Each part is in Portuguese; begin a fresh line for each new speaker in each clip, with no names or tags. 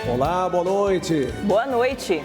Olá, boa noite.
Boa noite.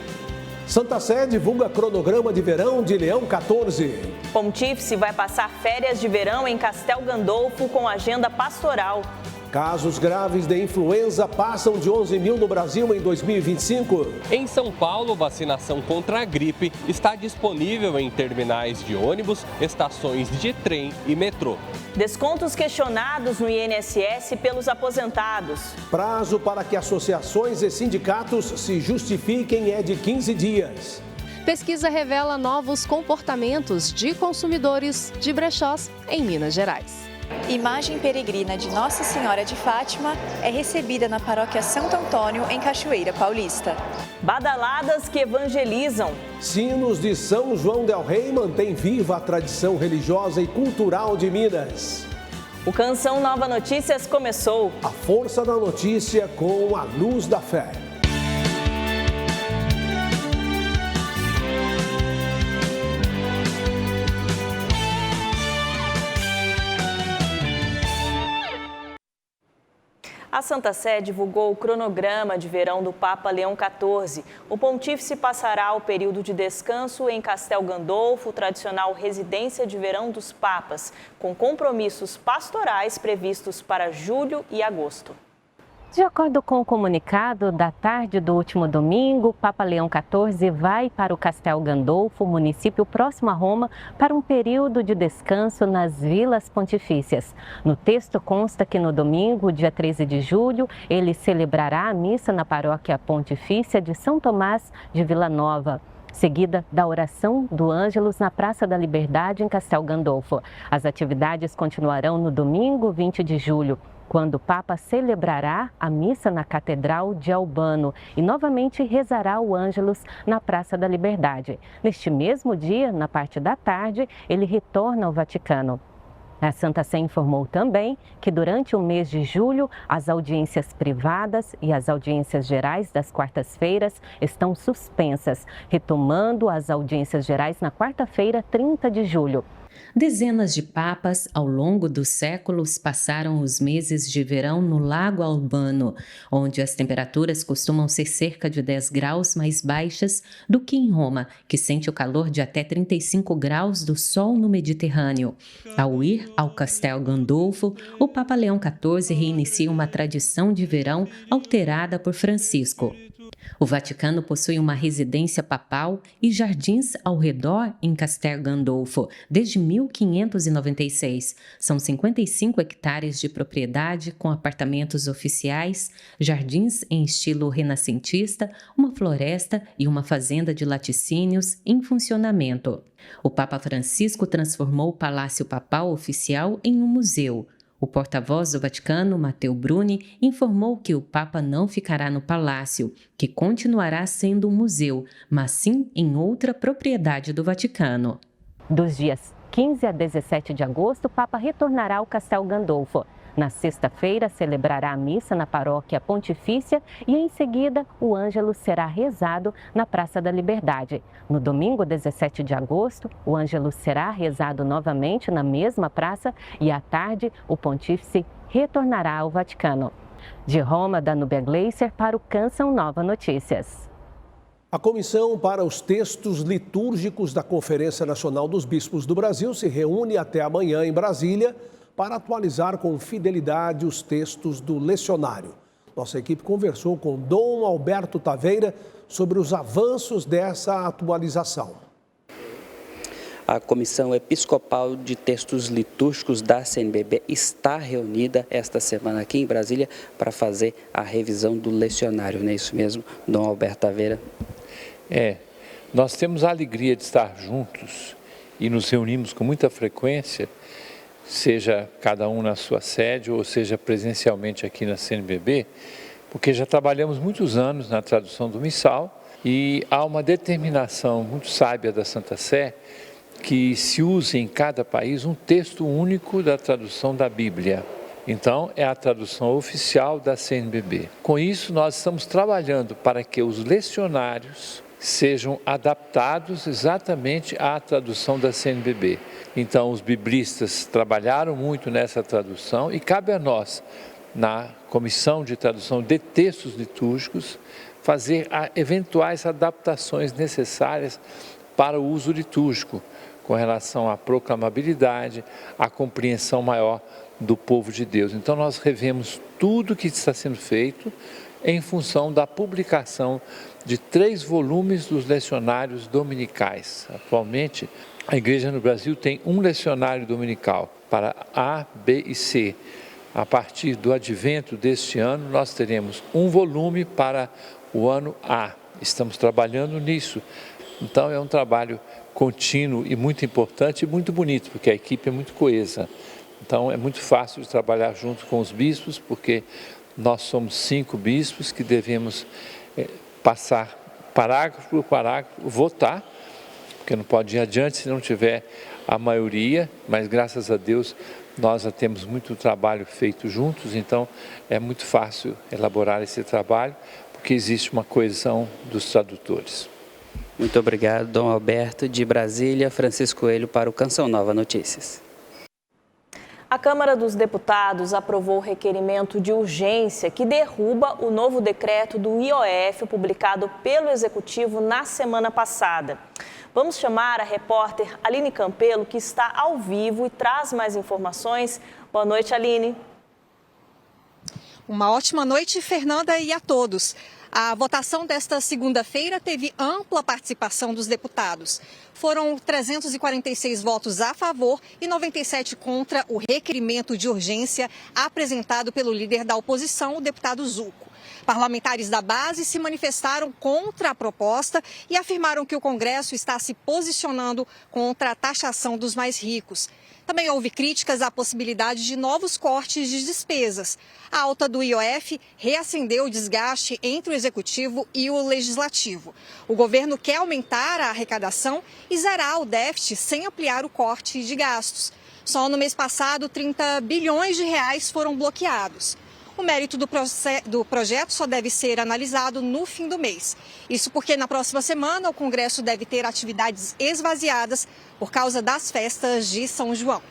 Santa Sé divulga cronograma de verão de Leão 14.
Pontífice vai passar férias de verão em Castel Gandolfo com agenda pastoral.
Casos graves de influenza passam de 11 mil no Brasil em 2025.
Em São Paulo, vacinação contra a gripe está disponível em terminais de ônibus, estações de trem e metrô.
Descontos questionados no INSS pelos aposentados.
Prazo para que associações e sindicatos se justifiquem é de 15 dias.
Pesquisa revela novos comportamentos de consumidores de brechós em Minas Gerais.
Imagem peregrina de Nossa Senhora de Fátima é recebida na paróquia Santo Antônio, em Cachoeira Paulista.
Badaladas que evangelizam.
Sinos de São João del Rei mantém viva a tradição religiosa e cultural de Minas.
O Canção Nova Notícias começou.
A força da notícia com a luz da fé.
A Santa Sé divulgou o cronograma de verão do Papa Leão XIV. O pontífice passará o período de descanso em Castel Gandolfo, tradicional residência de verão dos papas, com compromissos pastorais previstos para julho e agosto.
De acordo com o comunicado, da tarde do último domingo, Papa Leão XIV vai para o Castel Gandolfo, município próximo a Roma, para um período de descanso nas vilas pontifícias. No texto consta que no domingo, dia 13 de julho, ele celebrará a missa na paróquia pontifícia de São Tomás de Vila Nova, seguida da oração do Ângelus na Praça da Liberdade, em Castel Gandolfo. As atividades continuarão no domingo, 20 de julho, quando o Papa celebrará a missa na Catedral de Albano e novamente rezará o Ângelus na Praça da Liberdade. Neste mesmo dia, na parte da tarde, ele retorna ao Vaticano. A Santa Sé informou também que durante o mês de julho, as audiências privadas e as audiências gerais das quartas-feiras estão suspensas, retomando as audiências gerais na quarta-feira, 30 de julho.
Dezenas de papas ao longo dos séculos passaram os meses de verão no Lago Albano, onde as temperaturas costumam ser cerca de 10 graus mais baixas do que em Roma, que sente o calor de até 35 graus do sol no Mediterrâneo. Ao ir ao Castel Gandolfo, o Papa Leão XIV reinicia uma tradição de verão alterada por Francisco. O Vaticano possui uma residência papal e jardins ao redor em Castel Gandolfo desde 1596. São 55 hectares de propriedade com apartamentos oficiais, jardins em estilo renascentista, uma floresta e uma fazenda de laticínios em funcionamento. O Papa Francisco transformou o Palácio Papal Oficial em um museu. O porta-voz do Vaticano, Matteo Bruni, informou que o Papa não ficará no palácio, que continuará sendo um museu, mas sim em outra propriedade do Vaticano.
Dos dias 15 a 17 de agosto, o Papa retornará ao Castel Gandolfo. Na sexta-feira, celebrará a missa na paróquia pontifícia e, em seguida, o Ângelus será rezado na Praça da Liberdade. No domingo, 17 de agosto, o Ângelus será rezado novamente na mesma praça e, à tarde, o pontífice retornará ao Vaticano. De Roma, da Nubia Gleiser, para o Canção Nova Notícias.
A Comissão para os Textos Litúrgicos da Conferência Nacional dos Bispos do Brasil se reúne até amanhã em Brasília para atualizar com fidelidade os textos do lecionário. Nossa equipe conversou com Dom Alberto Taveira sobre os avanços dessa atualização.
A Comissão Episcopal de Textos Litúrgicos da CNBB está reunida esta semana aqui em Brasília para fazer a revisão do lecionário, não é isso mesmo, Dom Alberto Taveira?
Nós temos a alegria de estar juntos e nos reunimos com muita frequência, seja cada um na sua sede ou seja presencialmente aqui na CNBB, porque já trabalhamos muitos anos na tradução do missal e há uma determinação muito sábia da Santa Sé que se use em cada país um texto único da tradução da Bíblia. Então, é a tradução oficial da CNBB. Com isso, nós estamos trabalhando para que os lecionários sejam adaptados exatamente à tradução da CNBB. Então, os biblistas trabalharam muito nessa tradução e cabe a nós, na Comissão de Tradução de Textos Litúrgicos, fazer eventuais adaptações necessárias para o uso litúrgico, com relação à proclamabilidade, à compreensão maior do povo de Deus. Então nós revemos tudo que está sendo feito em função da publicação de 3 volumes dos lecionários dominicais. Atualmente, a Igreja no Brasil tem um lecionário dominical para A, B e C. A partir do advento deste ano, nós teremos um volume para o ano A. Estamos trabalhando nisso. Então é um trabalho contínuo e muito importante e muito bonito, porque a equipe é muito coesa. Então é muito fácil de trabalhar junto com os bispos, porque nós somos 5 bispos que devemos passar parágrafo por parágrafo, votar, porque não pode ir adiante se não tiver a maioria, mas graças a Deus nós já temos muito trabalho feito juntos, então é muito fácil elaborar esse trabalho, porque existe uma coesão dos tradutores.
Muito obrigado, Dom Alberto. De Brasília, Francisco Coelho para o Canção Nova Notícias.
A Câmara dos Deputados aprovou o requerimento de urgência que derruba o novo decreto do IOF publicado pelo Executivo na semana passada. Vamos chamar a repórter Aline Campelo, que está ao vivo e traz mais informações. Boa noite, Aline.
Uma ótima noite, Fernanda, e a todos. A votação desta segunda-feira teve ampla participação dos deputados. Foram 346 votos a favor e 97 contra o requerimento de urgência apresentado pelo líder da oposição, o deputado Zucco. Parlamentares da base se manifestaram contra a proposta e afirmaram que o Congresso está se posicionando contra a taxação dos mais ricos. Também houve críticas à possibilidade de novos cortes de despesas. A alta do IOF reacendeu o desgaste entre o Executivo e o Legislativo. O governo quer aumentar a arrecadação e zerar o déficit sem ampliar o corte de gastos. Só no mês passado, 30 bilhões de reais foram bloqueados. O mérito do projeto só deve ser analisado no fim do mês. Isso porque na próxima semana o Congresso deve ter atividades esvaziadas por causa das festas de São João.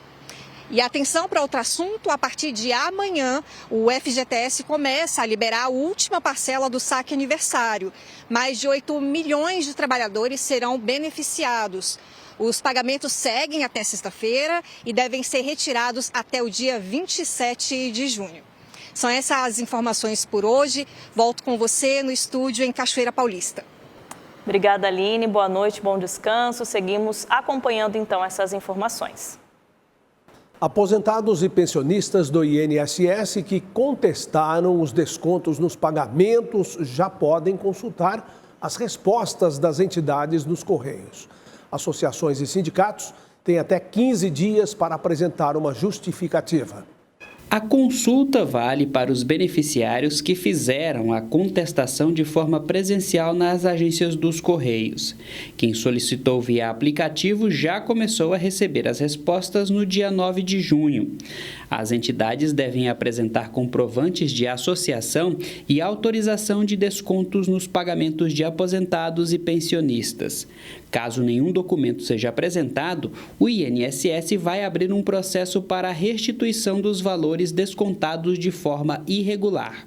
E atenção para outro assunto, a partir de amanhã o FGTS começa a liberar a última parcela do saque aniversário. Mais de 8 milhões de trabalhadores serão beneficiados. Os pagamentos seguem até sexta-feira e devem ser retirados até o dia 27 de junho. São essas as informações por hoje. Volto com você no estúdio em Cachoeira Paulista.
Obrigada, Aline. Boa noite, bom descanso. Seguimos acompanhando, então, essas informações.
Aposentados e pensionistas do INSS que contestaram os descontos nos pagamentos já podem consultar as respostas das entidades nos Correios. Associações e sindicatos têm até 15 dias para apresentar uma justificativa.
A consulta vale para os beneficiários que fizeram a contestação de forma presencial nas agências dos Correios. Quem solicitou via aplicativo já começou a receber as respostas no dia 9 de junho. As entidades devem apresentar comprovantes de associação e autorização de descontos nos pagamentos de aposentados e pensionistas. Caso nenhum documento seja apresentado, o INSS vai abrir um processo para a restituição dos valores descontados de forma irregular.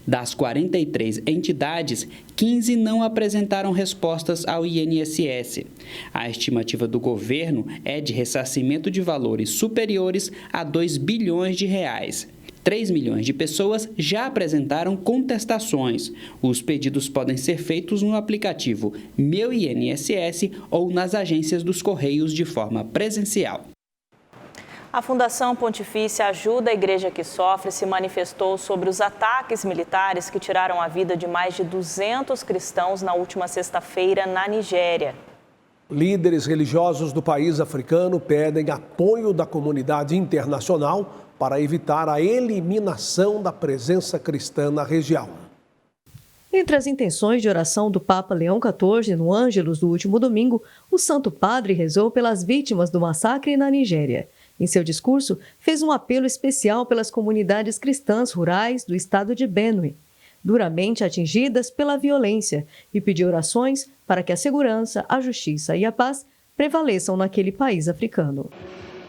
Das 43 entidades, 15 não apresentaram respostas ao INSS. A estimativa do governo é de ressarcimento de valores superiores a 2 bilhões de reais. 3 milhões de pessoas já apresentaram contestações. Os pedidos podem ser feitos no aplicativo Meu INSS ou nas agências dos Correios de forma presencial.
A Fundação Pontifícia Ajuda a Igreja que Sofre se manifestou sobre os ataques militares que tiraram a vida de mais de 200 cristãos na última sexta-feira na Nigéria.
Líderes religiosos do país africano pedem apoio da comunidade internacional para evitar a eliminação da presença cristã na região.
Entre as intenções de oração do Papa Leão XIV no Ângelus do último domingo, o Santo Padre rezou pelas vítimas do massacre na Nigéria. Em seu discurso, fez um apelo especial pelas comunidades cristãs rurais do estado de Benue, duramente atingidas pela violência, e pediu orações para que a segurança, a justiça e a paz prevaleçam naquele país africano.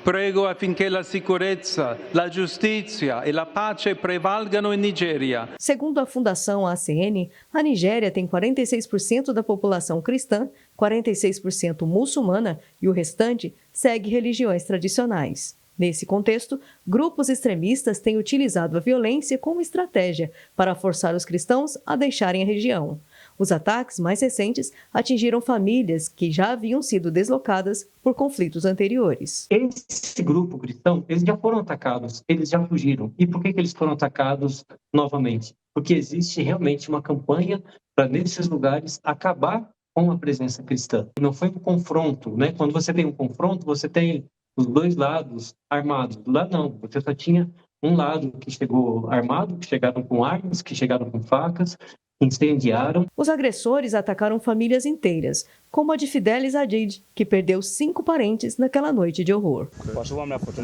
Prego affinché la sicurezza, la giustizia e la pace prevalgano in Nigéria.
Segundo a Fundação ACN, a Nigéria tem 46% da população cristã, 46% muçulmana e o restante segue religiões tradicionais. Nesse contexto, grupos extremistas têm utilizado a violência como estratégia para forçar os cristãos a deixarem a região. Os ataques mais recentes atingiram famílias que já haviam sido deslocadas por conflitos anteriores.
Esse grupo cristão, eles já foram atacados, eles já fugiram. E por que eles foram atacados novamente? Porque existe realmente uma campanha para, nesses lugares, acabar com a presença cristã. Não foi um confronto, né? Quando você tem um confronto, você tem os dois lados armados. Lá não, você só tinha um lado que chegou armado, que chegaram com armas, que chegaram com facas, incendiaram.
Os agressores atacaram famílias inteiras, como a de Fidelis Adid, que perdeu 5 parentes naquela noite de horror.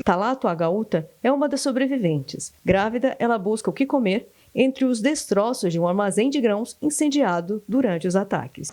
Talato Agauta é uma das sobreviventes. Grávida, ela busca o que comer entre os destroços de um armazém de grãos incendiado durante os ataques.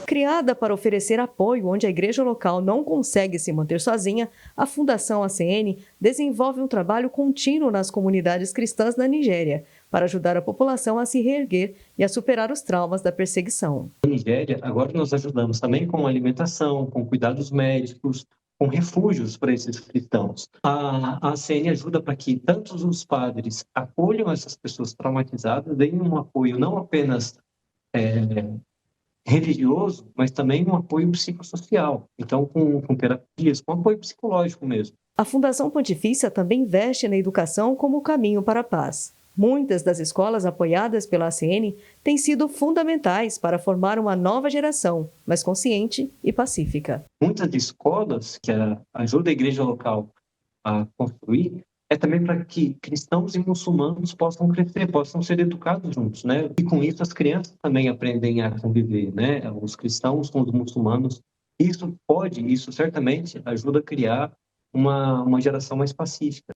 Criada para oferecer apoio onde a igreja local não consegue se manter sozinha, a Fundação ACN desenvolve um trabalho contínuo nas comunidades cristãs na Nigéria, para ajudar a população a se reerguer e a superar os traumas da perseguição.
Na Nigéria, agora nós ajudamos também com alimentação, com cuidados médicos, com refúgios para esses cristãos. A ACN ajuda para que tanto os padres acolham essas pessoas traumatizadas, deem um apoio não apenas religioso, mas também um apoio psicossocial. Então, com terapias, com apoio psicológico mesmo.
A Fundação Pontifícia também investe na educação como caminho para a paz. Muitas das escolas apoiadas pela ACN têm sido fundamentais para formar uma nova geração, mais consciente e pacífica.
Muitas escolas que ajudam a igreja local a construir é também para que cristãos e muçulmanos possam crescer, possam ser educados juntos, né? E com isso as crianças também aprendem a conviver, né? Os cristãos com os muçulmanos. Isso certamente ajuda a criar uma geração mais pacífica.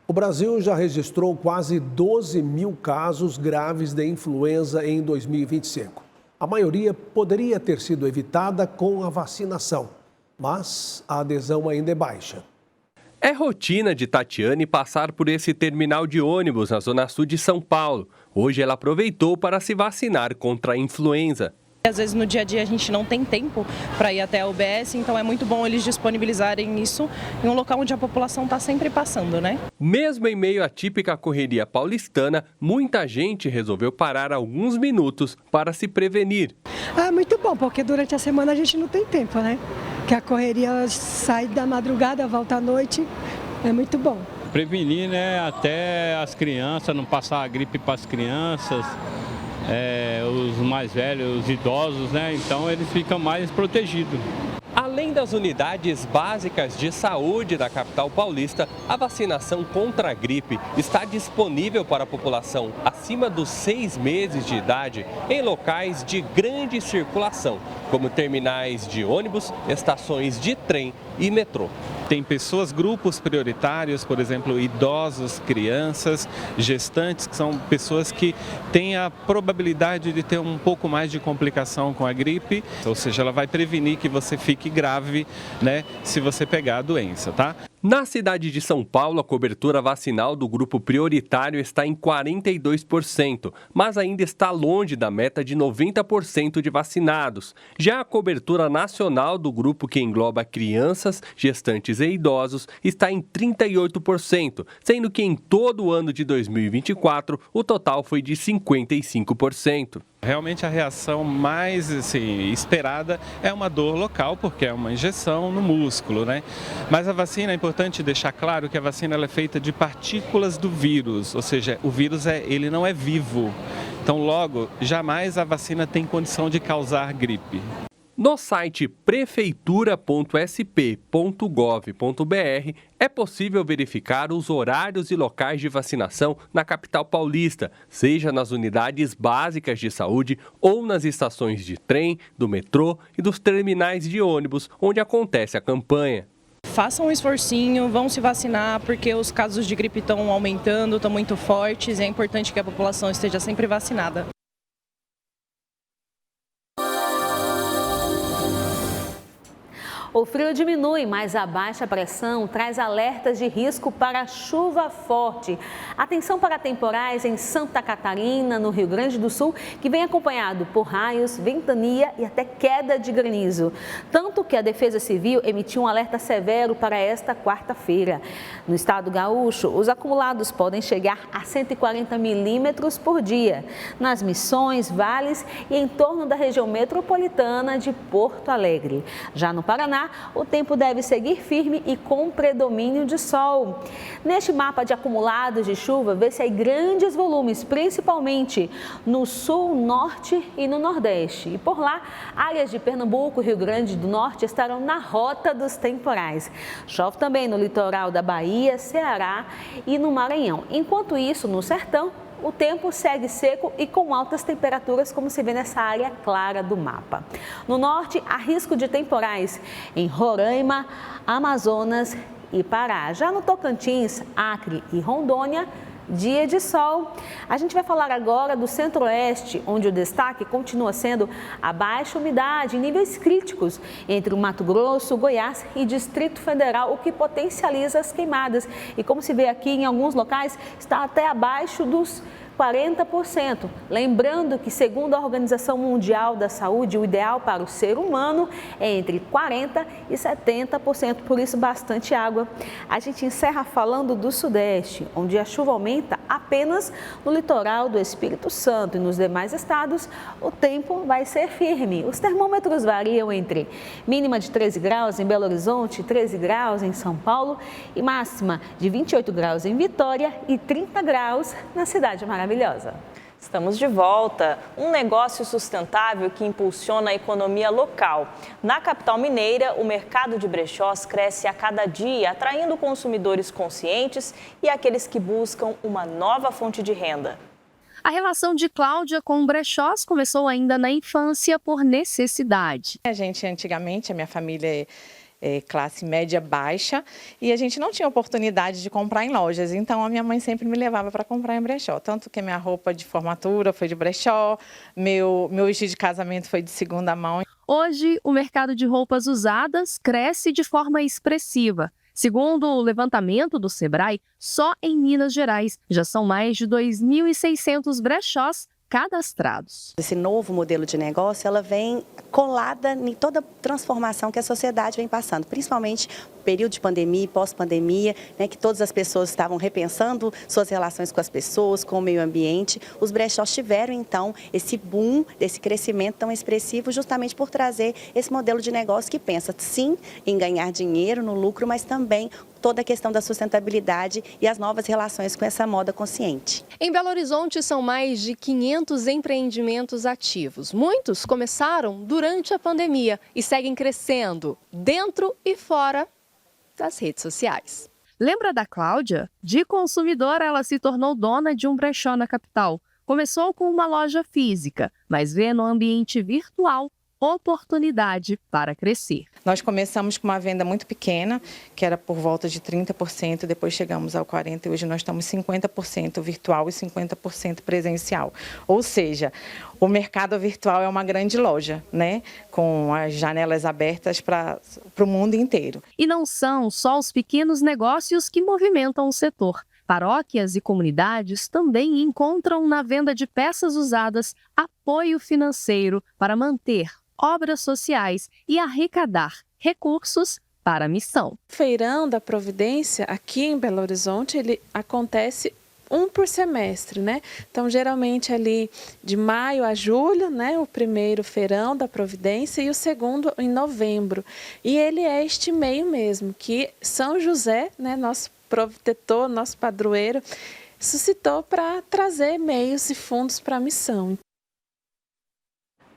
O Brasil já registrou quase 12 mil casos graves de influenza em 2025. A maioria poderia ter sido evitada com a vacinação, mas a adesão ainda é baixa.
É rotina de Tatiane passar por esse terminal de ônibus na zona sul de São Paulo. Hoje ela aproveitou para se vacinar contra a influenza.
Às vezes no dia a dia a gente não tem tempo para ir até a UBS, então é muito bom eles disponibilizarem isso em um local onde a população está sempre passando, né?
Mesmo em meio à típica correria paulistana, muita gente resolveu parar alguns minutos para se prevenir.
Muito bom, porque durante a semana a gente não tem tempo, né? Que a correria sai da madrugada, volta à noite, é muito bom.
Prevenir, né? Até as crianças, não passar a gripe para as crianças. Os mais velhos, os idosos, né? Então eles ficam mais protegidos.
Além das unidades básicas de saúde da capital paulista, a vacinação contra a gripe está disponível para a população acima dos 6 meses de idade em locais de grande circulação, como terminais de ônibus, estações de trem e metrô.
Tem pessoas, grupos prioritários, por exemplo, idosos, crianças, gestantes, que são pessoas que têm a probabilidade de ter um pouco mais de complicação com a gripe, ou seja, ela vai prevenir que você fique grave, né, se você pegar a doença, tá?
Na cidade de São Paulo, a cobertura vacinal do grupo prioritário está em 42%, mas ainda está longe da meta de 90% de vacinados. Já a cobertura nacional do grupo que engloba crianças, gestantes e idosos está em 38%, sendo que em todo o ano de 2024 o total foi de 55%.
Realmente a reação mais esperada é uma dor local, porque é uma injeção no músculo, né? Mas a vacina, é importante deixar claro que a vacina ela é feita de partículas do vírus, ou seja, o vírus ele não é vivo. Então, logo, jamais a vacina tem condição de causar gripe.
No site prefeitura.sp.gov.br é possível verificar os horários e locais de vacinação na capital paulista, seja nas unidades básicas de saúde ou nas estações de trem, do metrô e dos terminais de ônibus, onde acontece a campanha.
Façam um esforcinho, vão se vacinar, porque os casos de gripe estão aumentando, estão muito fortes e é importante que a população esteja sempre vacinada.
O frio diminui, mas a baixa pressão traz alertas de risco para chuva forte. Atenção para temporais em Santa Catarina, no Rio Grande do Sul, que vem acompanhado por raios, ventania e até queda de granizo. Tanto que a Defesa Civil emitiu um alerta severo para esta quarta-feira. No estado gaúcho, os acumulados podem chegar a 140 milímetros por dia, nas Missões, vales e em torno da região metropolitana de Porto Alegre. Já no Paraná, o tempo deve seguir firme e com predomínio de sol. Neste mapa de acumulados de chuva, vê-se aí grandes volumes, principalmente no sul, norte e no nordeste. E por lá, áreas de Pernambuco e Rio Grande do Norte estarão na rota dos temporais. Chove também no litoral da Bahia, Ceará e no Maranhão. Enquanto isso, no sertão, o tempo segue seco e com altas temperaturas, como se vê nessa área clara do mapa. No norte, há risco de temporais em Roraima, Amazonas e Pará. Já no Tocantins, Acre e Rondônia, dia de sol. A gente vai falar agora do Centro-Oeste, onde o destaque continua sendo a baixa umidade em níveis críticos entre o Mato Grosso, Goiás e Distrito Federal, o que potencializa as queimadas. E como se vê aqui, em alguns locais, está até abaixo dos 40%. Lembrando que, segundo a Organização Mundial da Saúde, o ideal para o ser humano é entre 40% e 70%, por isso bastante água. A gente encerra falando do Sudeste, onde a chuva aumenta apenas no litoral do Espírito Santo e nos demais estados o tempo vai ser firme. Os termômetros variam entre mínima de 13 graus em Belo Horizonte, 13 graus em São Paulo e máxima de 28 graus em Vitória e 30 graus na Cidade Maravilhosa.
Estamos de volta. Um negócio sustentável que impulsiona a economia local. Na capital mineira, o mercado de brechós cresce a cada dia, atraindo consumidores conscientes e aqueles que buscam uma nova fonte de renda.
A relação de Cláudia com brechós começou ainda na infância por necessidade.
Antigamente, a minha família é classe média baixa e a gente não tinha oportunidade de comprar em lojas, então a minha mãe sempre me levava para comprar em brechó, tanto que minha roupa de formatura foi de brechó, meu vestido de casamento foi de segunda mão.
Hoje, o mercado de roupas usadas cresce de forma expressiva. Segundo o levantamento do Sebrae, só em Minas Gerais já são mais de 2.600 brechós cadastrados.
Esse novo modelo de negócio, ela vem colada em toda a transformação que a sociedade vem passando, principalmente no período de pandemia e pós-pandemia, né, que todas as pessoas estavam repensando suas relações com as pessoas, com o meio ambiente. Os brechós tiveram, então, esse boom, esse crescimento tão expressivo, justamente por trazer esse modelo de negócio que pensa, sim, em ganhar dinheiro no lucro, mas também toda a questão da sustentabilidade e as novas relações com essa moda consciente.
Em Belo Horizonte são mais de 500 empreendimentos ativos. Muitos começaram durante a pandemia e seguem crescendo dentro e fora das redes sociais. Lembra da Cláudia? De consumidora, ela se tornou dona de um brechó na capital. Começou com uma loja física, mas vê no ambiente virtual oportunidade para crescer.
Nós começamos com uma venda muito pequena, que era por volta de 30%, depois chegamos ao 40% e hoje nós estamos 50% virtual e 50% presencial. Ou seja, o mercado virtual é uma grande loja, né? Com as janelas abertas para o mundo inteiro.
E não são só os pequenos negócios que movimentam o setor. Paróquias e comunidades também encontram na venda de peças usadas apoio financeiro para manter obras sociais e arrecadar recursos para a missão.
O Feirão da Providência, aqui em Belo Horizonte, ele acontece um por semestre, né? Então, geralmente ali de maio a julho, né? O primeiro Feirão da Providência e o segundo em novembro. E ele é este meio mesmo, que São José, né? Nosso protetor, nosso padroeiro, suscitou para trazer meios e fundos para a missão.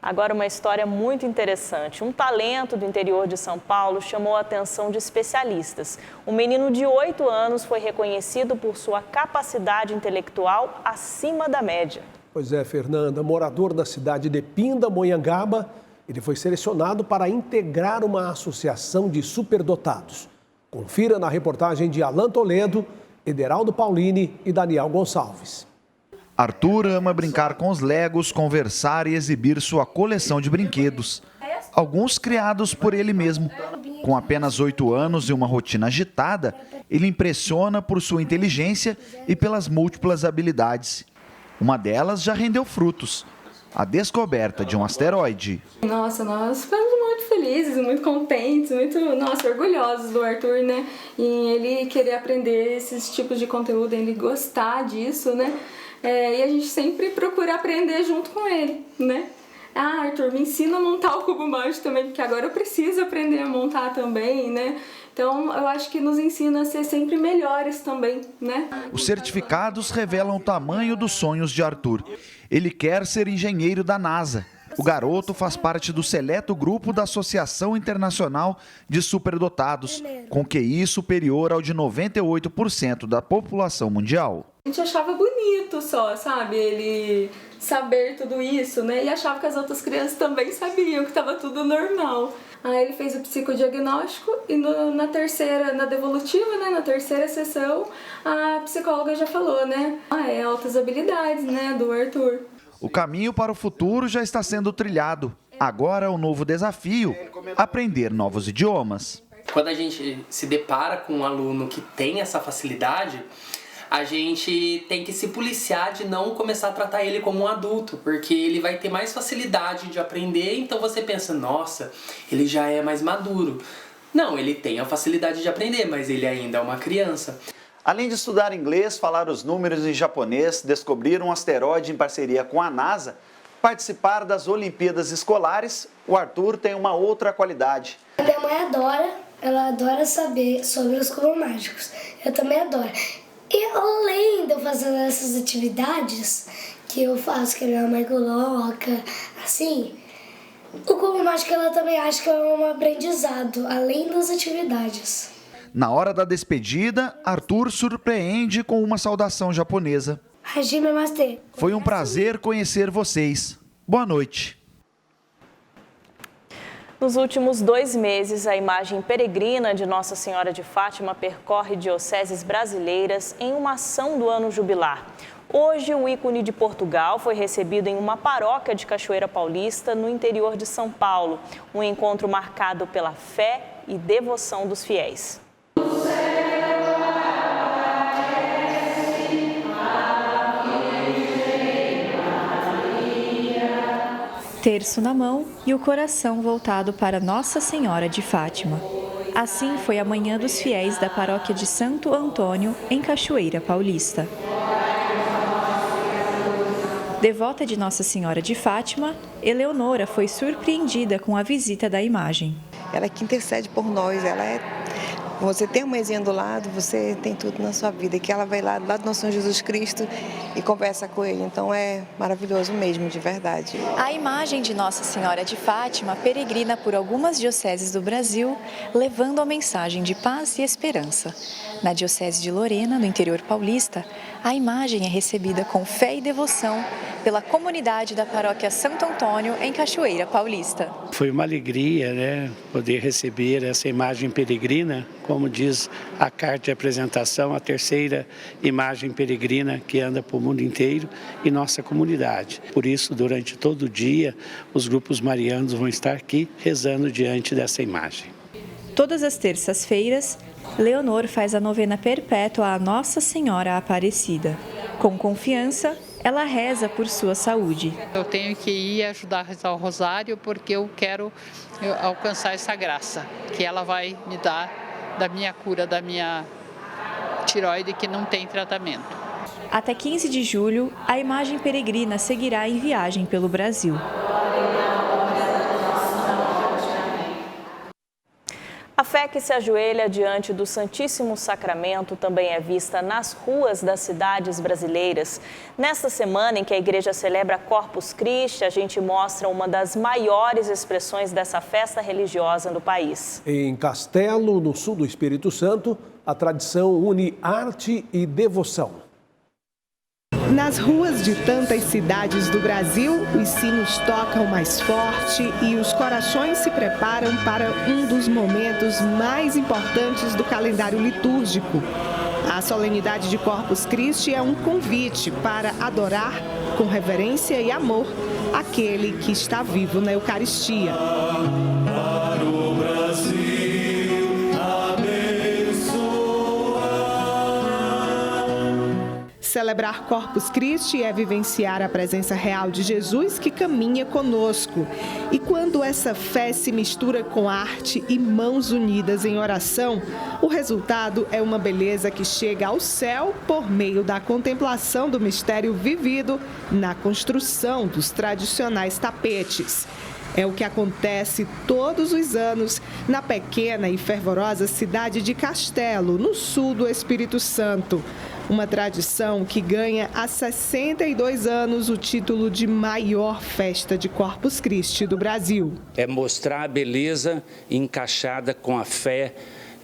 Agora uma história muito interessante. Um talento do interior de São Paulo chamou a atenção de especialistas. Um menino de 8 anos foi reconhecido por sua capacidade intelectual acima da média.
Pois é, Fernanda, morador da cidade de Pindamonhangaba, ele foi selecionado para integrar uma associação de superdotados. Confira na reportagem de Alan Toledo, Ederaldo Paulini e Daniel Gonçalves.
Arthur ama brincar com os Legos, conversar e exibir sua coleção de brinquedos, alguns criados por ele mesmo. Com apenas 8 anos e uma rotina agitada, ele impressiona por sua inteligência e pelas múltiplas habilidades. Uma delas já rendeu frutos: a descoberta de um asteroide.
Nossa, nós ficamos muito felizes, muito contentes, muito, orgulhosos do Arthur, né? Em ele querer aprender esses tipos de conteúdo, ele gostar disso, né? E a gente sempre procura aprender junto com ele, né? Ah, Arthur, me ensina a montar o cubo mágico também, porque agora eu preciso aprender a montar também, né? Então, eu acho que nos ensina a ser sempre melhores também, né?
Os certificados revelam o tamanho dos sonhos de Arthur. Ele quer ser engenheiro da NASA. O garoto faz parte do seleto grupo da Associação Internacional de Superdotados, com QI superior ao de 98% da população mundial.
A gente achava bonito só, sabe, ele saber tudo isso, né? E achava que as outras crianças também sabiam que estava tudo normal. Aí ele fez o psicodiagnóstico e na devolutiva, né, na terceira sessão, a psicóloga já falou, né? É altas habilidades, né, do Arthur.
O caminho para o futuro já está sendo trilhado. Agora o novo desafio: aprender novos idiomas.
Quando a gente se depara com um aluno que tem essa facilidade, a gente tem que se policiar de não começar a tratar ele como um adulto, porque ele vai ter mais facilidade de aprender, então você pensa, nossa, ele já é mais maduro. Não, ele tem a facilidade de aprender, mas ele ainda é uma criança.
Além de estudar inglês, falar os números em japonês, descobrir um asteroide em parceria com a NASA, participar das Olimpíadas Escolares, o Arthur tem uma outra qualidade.
A minha mãe ela adora saber sobre os cubos mágicos. Eu também adoro. E além de eu fazer essas atividades que eu faço, que a minha mãe coloca, assim, o cubo mágico ela também acha que é um aprendizado, além das atividades.
Na hora da despedida, Arthur surpreende com uma saudação japonesa.
Hajime Maste.
Foi um prazer conhecer vocês. Boa noite.
Nos últimos 2 meses, a imagem peregrina de Nossa Senhora de Fátima percorre dioceses brasileiras em uma ação do ano jubilar. Hoje, o ícone de Portugal foi recebido em uma paróquia de Cachoeira Paulista, no interior de São Paulo. Um encontro marcado pela fé e devoção dos fiéis.
Terço na mão e o coração voltado para Nossa Senhora de Fátima. Assim foi a manhã dos fiéis da paróquia de Santo Antônio, em Cachoeira Paulista. Devota de Nossa Senhora de Fátima, Eleonora foi surpreendida com a visita da imagem.
Ela é que intercede por nós, você tem uma mãezinha do lado, você tem tudo na sua vida, que ela vai lá do lado do nosso Senhor Jesus Cristo e conversa com ele, então é maravilhoso mesmo, de verdade.
A imagem de Nossa Senhora de Fátima peregrina por algumas dioceses do Brasil, levando a mensagem de paz e esperança. Na diocese de Lorena, no interior paulista, a imagem é recebida com fé e devoção pela comunidade da paróquia Santo Antônio, em Cachoeira Paulista.
Foi uma alegria, poder receber essa imagem peregrina, como diz a carta de apresentação, a terceira imagem peregrina que anda para o mundo inteiro e nossa comunidade. Por isso, durante todo o dia, os grupos marianos vão estar aqui rezando diante dessa imagem.
Todas as terças-feiras, Leonor faz a novena perpétua à Nossa Senhora Aparecida. Com confiança, ela reza por sua saúde.
Eu tenho que ir ajudar a rezar o rosário porque eu quero alcançar essa graça que ela vai me dar da minha cura, da minha tireoide que não tem tratamento.
Até 15 de julho, a imagem peregrina seguirá em viagem pelo Brasil.
A fé que se ajoelha diante do Santíssimo Sacramento também é vista nas ruas das cidades brasileiras. Nesta semana em que a igreja celebra Corpus Christi, a gente mostra uma das maiores expressões dessa festa religiosa no país.
Em Castelo, no sul do Espírito Santo, a tradição une arte e devoção.
Nas ruas de tantas cidades do Brasil, os sinos tocam mais forte e os corações se preparam para um dos momentos mais importantes do calendário litúrgico. A solenidade de Corpus Christi é um convite para adorar com reverência e amor aquele que está vivo na Eucaristia.
Para o Brasil.
Celebrar Corpus Christi é vivenciar a presença real de Jesus que caminha conosco. E quando essa fé se mistura com arte e mãos unidas em oração, o resultado é uma beleza que chega ao céu por meio da contemplação do mistério vivido na construção dos tradicionais tapetes. É o que acontece todos os anos na pequena e fervorosa cidade de Castelo, no sul do Espírito Santo. Uma tradição que ganha há 62 anos o título de maior festa de Corpus Christi do Brasil.
É mostrar a beleza encaixada com a fé,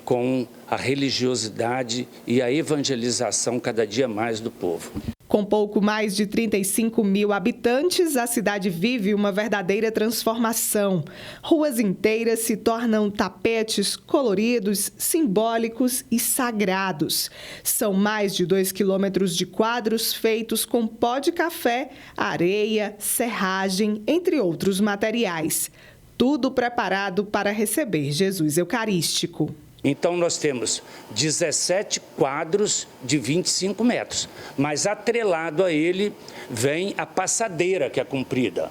com a religiosidade e a evangelização cada dia mais do povo.
Com pouco mais de 35 mil habitantes, a cidade vive uma verdadeira transformação. Ruas inteiras se tornam tapetes coloridos, simbólicos e sagrados. São mais de 2 quilômetros de quadros feitos com pó de café, areia, serragem, entre outros materiais. Tudo preparado para receber Jesus Eucarístico.
Então, nós temos 17 quadros de 25 metros, mas atrelado a ele vem a passadeira, que é comprida.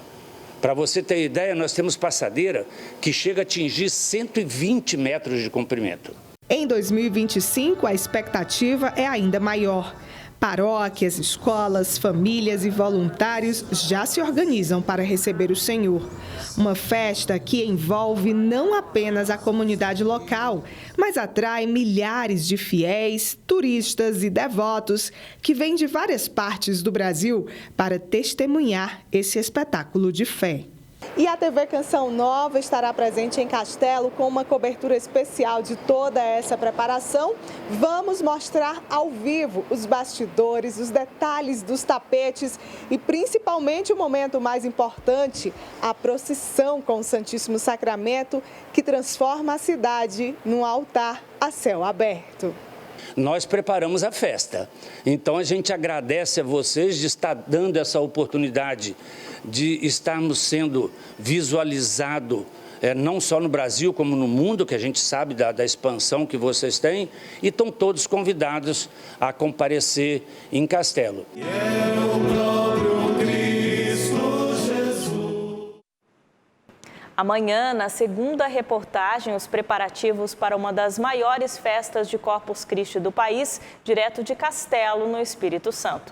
Para você ter ideia, nós temos passadeira que chega a atingir 120 metros de comprimento.
Em 2025, a expectativa é ainda maior. Paróquias, escolas, famílias e voluntários já se organizam para receber o Senhor. Uma festa que envolve não apenas a comunidade local, mas atrai milhares de fiéis, turistas e devotos que vêm de várias partes do Brasil para testemunhar esse espetáculo de fé. E a TV Canção Nova estará presente em Castelo com uma cobertura especial de toda essa preparação. Vamos mostrar ao vivo os bastidores, os detalhes dos tapetes e principalmente o momento mais importante, a procissão com o Santíssimo Sacramento, que transforma a cidade num altar a céu aberto.
Nós preparamos a festa, então a gente agradece a vocês de estar dando essa oportunidade de estarmos sendo visualizado, não só no Brasil como no mundo, que a gente sabe da expansão que vocês têm, e estão todos convidados a comparecer em Castelo.
Amanhã, na segunda reportagem, os preparativos para uma das maiores festas de Corpus Christi do país, direto de Castelo, no Espírito Santo.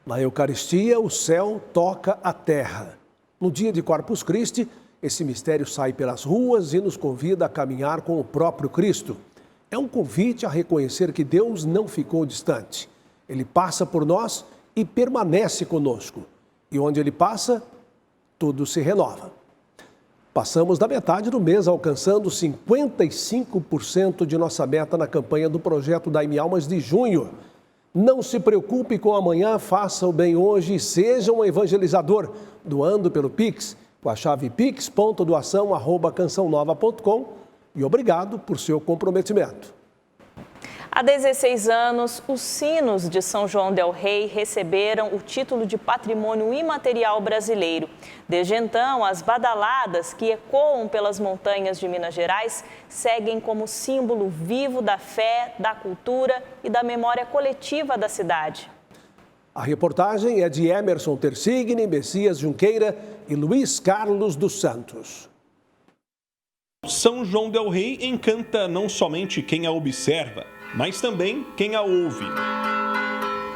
Na Eucaristia, o céu toca a terra. No dia de Corpus Christi, esse mistério sai pelas ruas e nos convida a caminhar com o próprio Cristo. É um convite a reconhecer que Deus não ficou distante. Ele passa por nós e permanece conosco. E onde ele passa, tudo se renova. Passamos da metade do mês, alcançando 55% de nossa meta na campanha do projeto Dai-me Almas de junho. Não se preocupe com amanhã, faça o bem hoje e seja um evangelizador, doando pelo Pix, com a chave pix.doação@cançãonova.com, e obrigado por seu comprometimento.
Há 16 anos, os sinos de São João del Rei receberam o título de Patrimônio Imaterial Brasileiro. Desde então, as badaladas que ecoam pelas montanhas de Minas Gerais seguem como símbolo vivo da fé, da cultura e da memória coletiva da cidade.
A reportagem é de Emerson Tersigni, Messias Junqueira e Luiz Carlos dos Santos.
São João del Rei encanta não somente quem a observa, mas também quem a ouve.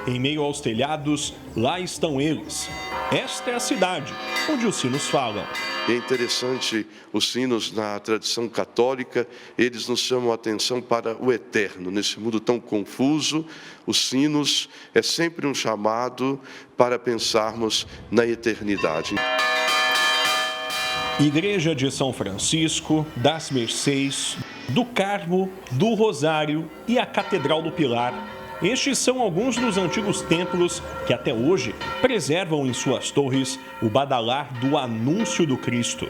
Em meio aos telhados, lá estão eles. Esta é a cidade onde os sinos falam.
É interessante, os sinos na tradição católica, eles nos chamam a atenção para o eterno. Nesse mundo tão confuso, os sinos é sempre um chamado para pensarmos na eternidade.
Igreja de São Francisco, das Mercês, do Carmo, do Rosário e a Catedral do Pilar. Estes são alguns dos antigos templos que até hoje preservam em suas torres o badalar do anúncio do Cristo.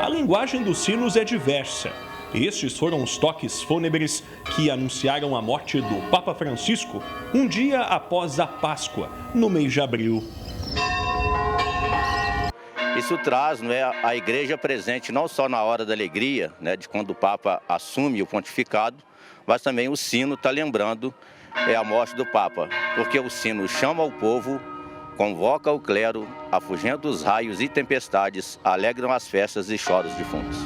A linguagem dos sinos é diversa. Estes foram os toques fúnebres que anunciaram a morte do Papa Francisco um dia após a Páscoa, no mês de abril.
Isso traz, a igreja presente não só na hora da alegria, de quando o Papa assume o pontificado, mas também o sino está lembrando a morte do Papa, porque o sino chama o povo, convoca o clero, afugenta os raios e tempestades, alegram as festas e choros defuntos.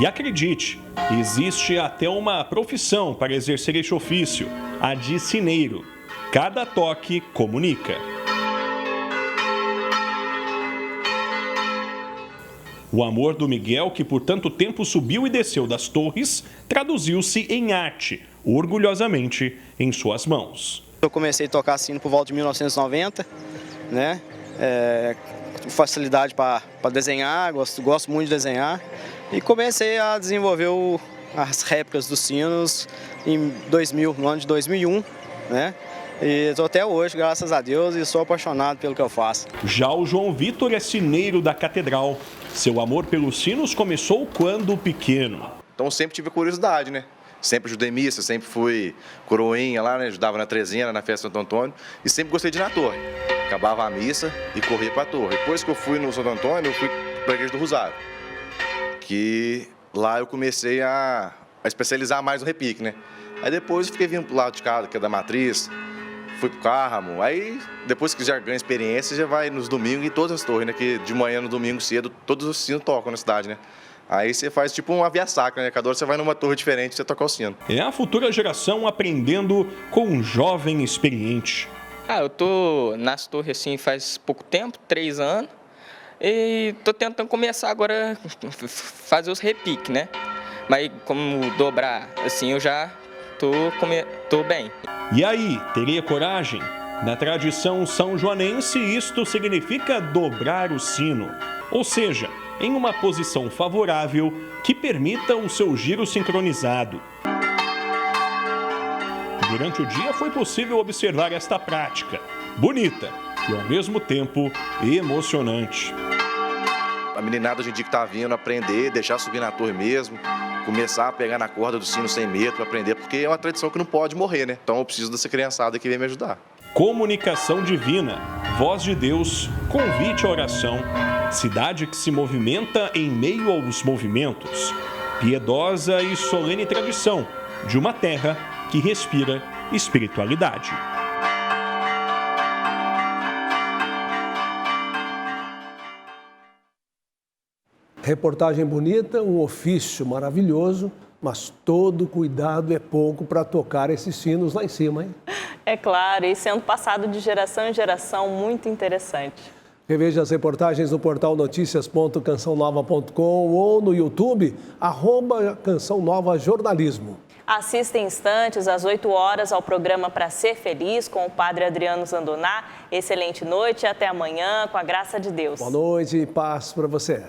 E acredite, existe até uma profissão para exercer este ofício, a de sineiro. Cada toque comunica. O amor do Miguel, que por tanto tempo subiu e desceu das torres, traduziu-se em arte, orgulhosamente em suas mãos.
Eu comecei a tocar sino por volta de 1990, né? Facilidade para desenhar, gosto muito de desenhar. E comecei a desenvolver as réplicas dos sinos no ano de 2001, né? E estou até hoje, graças a Deus, e sou apaixonado pelo que eu faço.
Já o João Vitor é sineiro da catedral. Seu amor pelos sinos começou quando pequeno.
Então sempre tive curiosidade, né? Sempre ajudei missa, sempre fui coroinha lá, né? Ajudava na trezena, na festa de Santo Antônio. E sempre gostei de ir na torre. Acabava a missa e corria para a torre. Depois que eu fui no Santo Antônio, eu fui para a Igreja do Rosário. Que lá eu comecei a especializar mais no repique, né? Aí depois eu fiquei vindo pro lado de casa, que é da Matriz. Fui pro Carmo, aí depois que já ganha experiência, já vai nos domingos em todas as torres, né? Que de manhã no domingo cedo, todos os sinos tocam na cidade, né? Aí você faz tipo uma via sacra, né? Cada hora você vai numa torre diferente e você toca o sino.
É a futura geração aprendendo com um jovem experiente.
Eu tô nas torres assim faz pouco tempo, 3 anos. E tô tentando começar agora a fazer os repiques, né? Mas como dobrar assim, eu já tô bem.
E aí, teria coragem? Na tradição são-joanense, isto significa dobrar o sino, ou seja, em uma posição favorável que permita o seu giro sincronizado. Durante o dia foi possível observar esta prática, bonita e ao mesmo tempo emocionante.
A meninada hoje em dia que está vindo aprender, deixar subir na torre mesmo, começar a pegar na corda do sino sem medo para aprender, porque é uma tradição que não pode morrer, né? Então eu preciso dessa criançada que vem me ajudar.
Comunicação divina, voz de Deus, convite à oração, cidade que se movimenta em meio aos movimentos, piedosa e solene tradição de uma terra que respira espiritualidade.
Reportagem bonita, um ofício maravilhoso, mas todo cuidado é pouco para tocar esses sinos lá em cima, hein?
É claro, e sendo passado de geração em geração, muito interessante.
Reveja as reportagens no portal noticias.cançãonova.com ou no YouTube, @Canção Nova Jornalismo.
Assista em instantes, às 8 horas, ao programa Pra Ser Feliz, com o padre Adriano Zandoná. Excelente noite e até amanhã, com a graça de Deus.
Boa noite e paz para você.